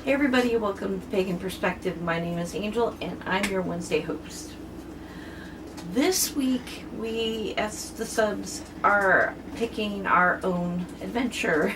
Hey everybody, welcome to Pagan Perspective. My name is Angel and I'm your Wednesday host. This week we, as the subs, are picking our own adventure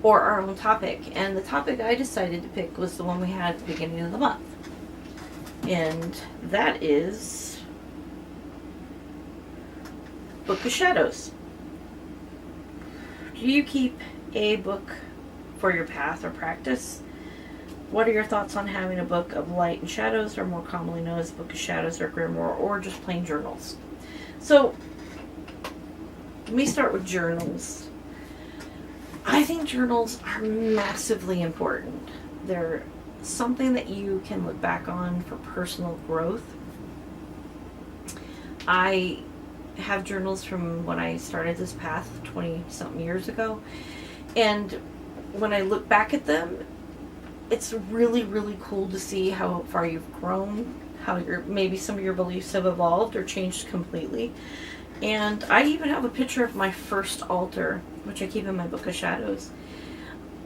or our own topic. And the topic I decided to pick was the one we had at the beginning of the month. And that is Book of Shadows. Do you keep a book for your path or practice? What are your thoughts on having a book of light and shadows, or more commonly known as Book of Shadows or Grimoire, or just plain journals? So, let me start with journals. I think journals are massively important. They're something that you can look back on for personal growth. I have journals from when I started this path 20-something years ago, and when I look back at them, it's really, really cool to see how far you've grown, how maybe some of your beliefs have evolved or changed completely. And I even have a picture of my first altar, which I keep in my Book of Shadows.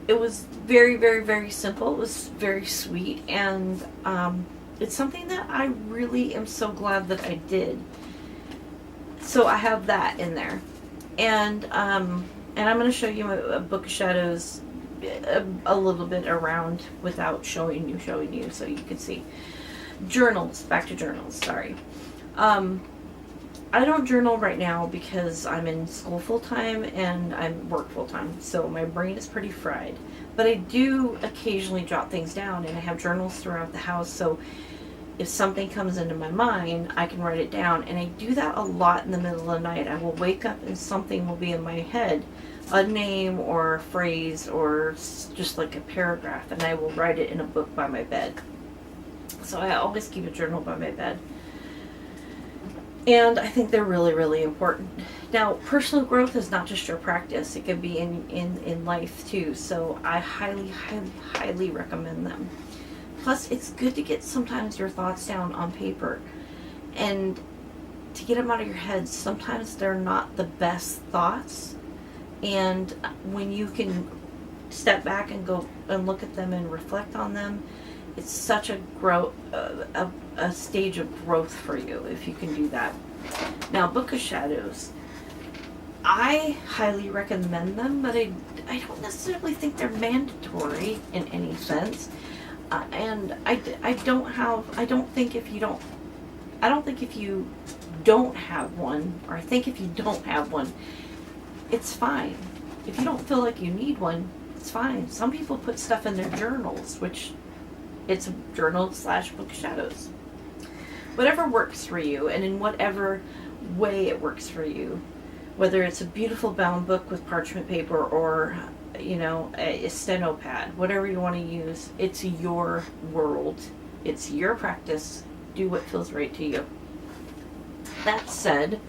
It was very, very, very simple. It was very sweet, and it's something that I really am so glad that I did. So I have that in there, and I'm going to show you a Book of Shadows a little bit around without showing you so you can see. Journals, back to journals, sorry. I don't journal right now because I'm in school full-time and I work full-time, so my brain is pretty fried. But I do occasionally jot things down, and I have journals throughout the house, so if something comes into my mind, I can write it down. And I do that a lot in the middle of the night. I will wake up and something will be in my head, a name or a phrase or just like a paragraph, and I will write it in a book by my bed. So I always keep a journal by my bed. And I think they're really, really important. Now, personal growth is not just your practice. It can be in life too. So I highly, highly, highly recommend them. Plus, it's good to get sometimes your thoughts down on paper and to get them out of your head. Sometimes they're not the best thoughts. And when you can step back and go and look at them and reflect on them, it's such a stage of growth for you if you can do that. Now, Book of Shadows, I highly recommend them, but I don't necessarily think they're mandatory in any sense. And I don't think if you don't have one, or I think if you don't have one, it's fine. If you don't feel like you need one, it's fine. Some people put stuff in their journals, which it's a journal / Book of Shadows. Whatever works for you, and in whatever way it works for you, whether it's a beautiful bound book with parchment paper or a steno pad, whatever you want to use, it's your world. It's your practice. Do what feels right to you. That said,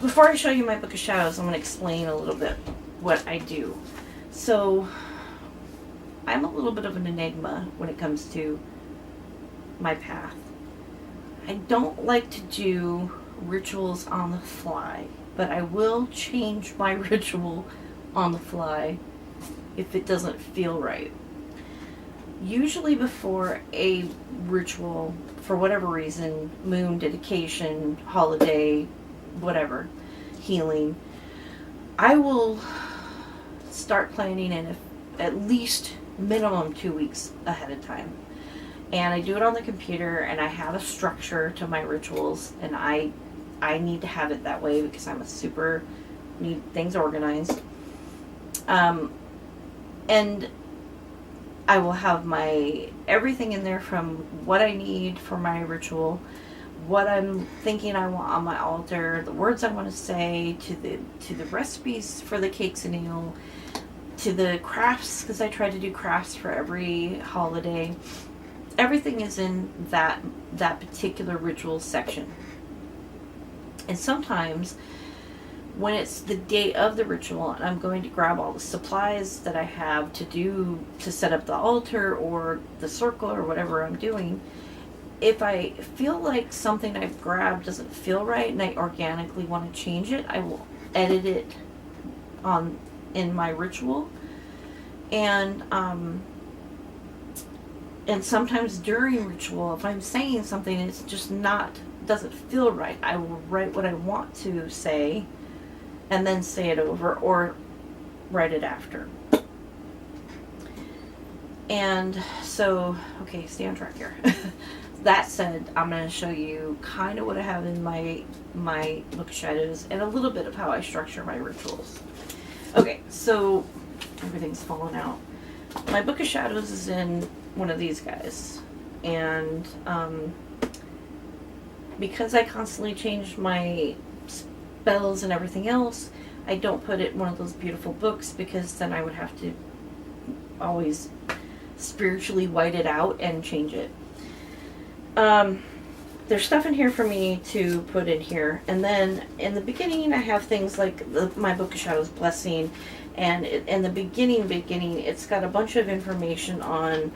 before I show you my Book of Shadows, I'm going to explain a little bit what I do. So, I'm a little bit of an enigma when it comes to my path. I don't like to do rituals on the fly, but I will change my ritual on the fly if it doesn't feel right. Usually before a ritual, for whatever reason, moon, dedication, holiday, whatever, healing, I will start planning in at least minimum 2 weeks ahead of time. And I do it on the computer, and I have a structure to my rituals, and I need to have it that way because I'm need things organized. And I will have my everything in there, from what I need for my ritual, what I'm thinking I want on my altar, the words I want to say, to the recipes for the cakes and ale, to the crafts, because I try to do crafts for every holiday. Everything is in that particular ritual section. And sometimes when it's the day of the ritual and I'm going to grab all the supplies that I have to set up the altar or the circle or whatever I'm doing, if I feel like something I've grabbed doesn't feel right and I organically want to change it, I will edit it in my ritual. And And sometimes during ritual, if I'm saying something, it's just doesn't feel right, I will write what I want to say and then say it over, or write it after. And so, okay, stay on track here. That said, I'm going to show you kind of what I have in my Book of Shadows and a little bit of how I structure my rituals. Okay, so everything's fallen out. My Book of Shadows is in one of these guys. And because I constantly change my spells and everything else, I don't put it in one of those beautiful books, because then I would have to always spiritually white it out and change it. There's stuff in here for me to put in here, and then in the beginning I have things like my Book of Shadows Blessing, and in the beginning it's got a bunch of information on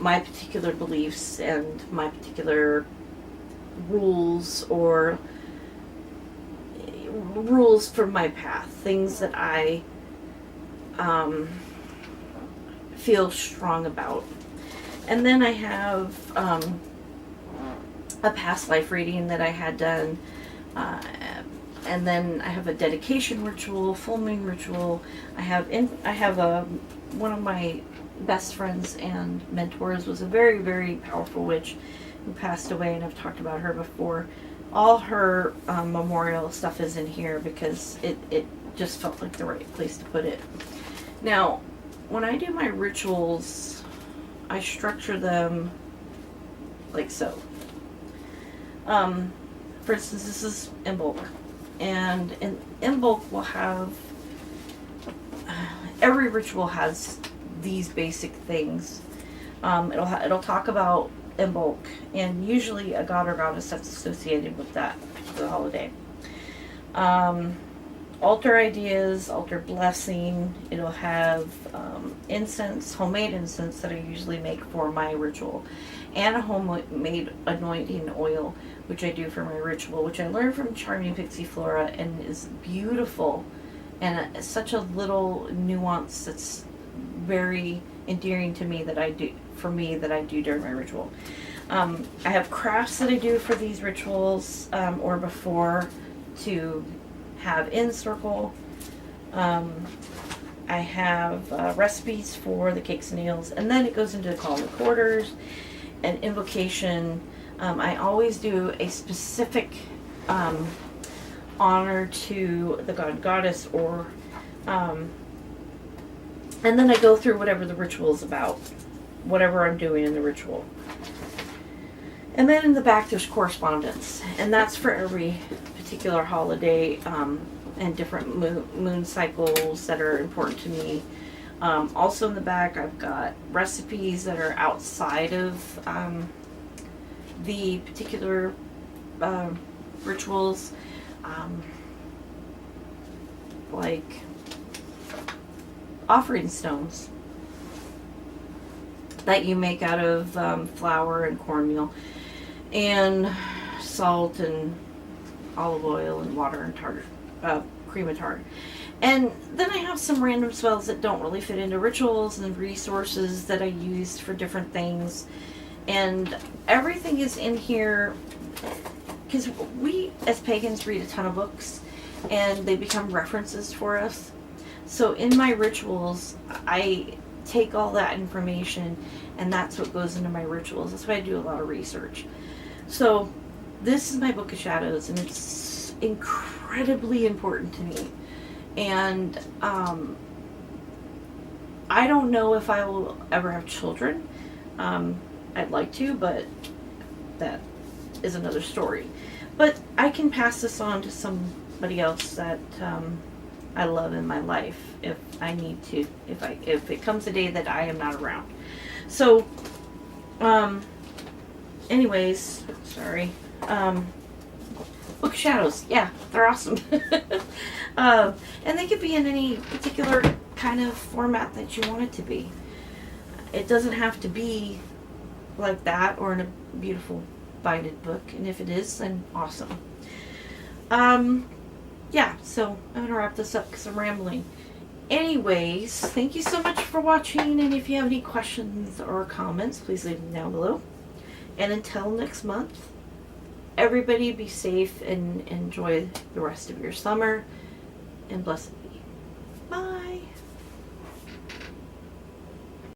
my particular beliefs and my particular rules, or rules for my path, things that I feel strong about. And then I have a past life reading that I had done, and then I have a dedication ritual, full moon ritual. I have one of my best friends and mentors was a very, very powerful witch who passed away, and I've talked about her before. All her memorial stuff is in here because it just felt like the right place to put it. Now, when I do my rituals, I structure them like so. For instance, this is in bulk, and in bulk will have every ritual has these basic things. It'll talk about in bulk, and usually a god or goddess that's associated with that particular holiday. Altar ideas, altar blessing. It'll have incense, homemade incense that I usually make for my ritual, and a homemade anointing oil, which I do for my ritual, which I learned from Charming Pixie Flora, and is beautiful, and such a little nuance that's very endearing to me that I do during my ritual. I have crafts that I do for these rituals or before to have in circle. I have recipes for the cakes and nails, and then it goes into the call and quarters and invocation. I always do a specific honor to the god and goddess, or and then I go through whatever the ritual is about, whatever I'm doing in the ritual. And then in the back there's correspondence, and that's for every particular holiday and different moon cycles that are important to me. Also in the back I've got recipes that are outside of the particular rituals, like offering stones that you make out of flour and cornmeal and salt and olive oil and water and cream of tartar. And then I have some random spells that don't really fit into rituals and resources that I used for different things. And everything is in here because we as pagans read a ton of books and they become references for us. So in my rituals, I take all that information, and that's what goes into my rituals. That's why I do a lot of research. So this is my Book of Shadows, and it's incredibly important to me. And I don't know if I will ever have children. I'd like to, but that is another story. But I can pass this on to somebody else that I love in my life if I need to, if it comes a day that I am not around. So, anyways, sorry. Book of Shadows, yeah, they're awesome. And they could be in any particular kind of format that you want it to be. It doesn't have to be like that or in a beautiful binded book, and if it is, then awesome. Yeah, so I'm gonna wrap this up because I'm rambling. Anyways, thank you so much for watching, and if you have any questions or comments, please leave them down below. And until next month, everybody be safe and enjoy the rest of your summer, and blessings.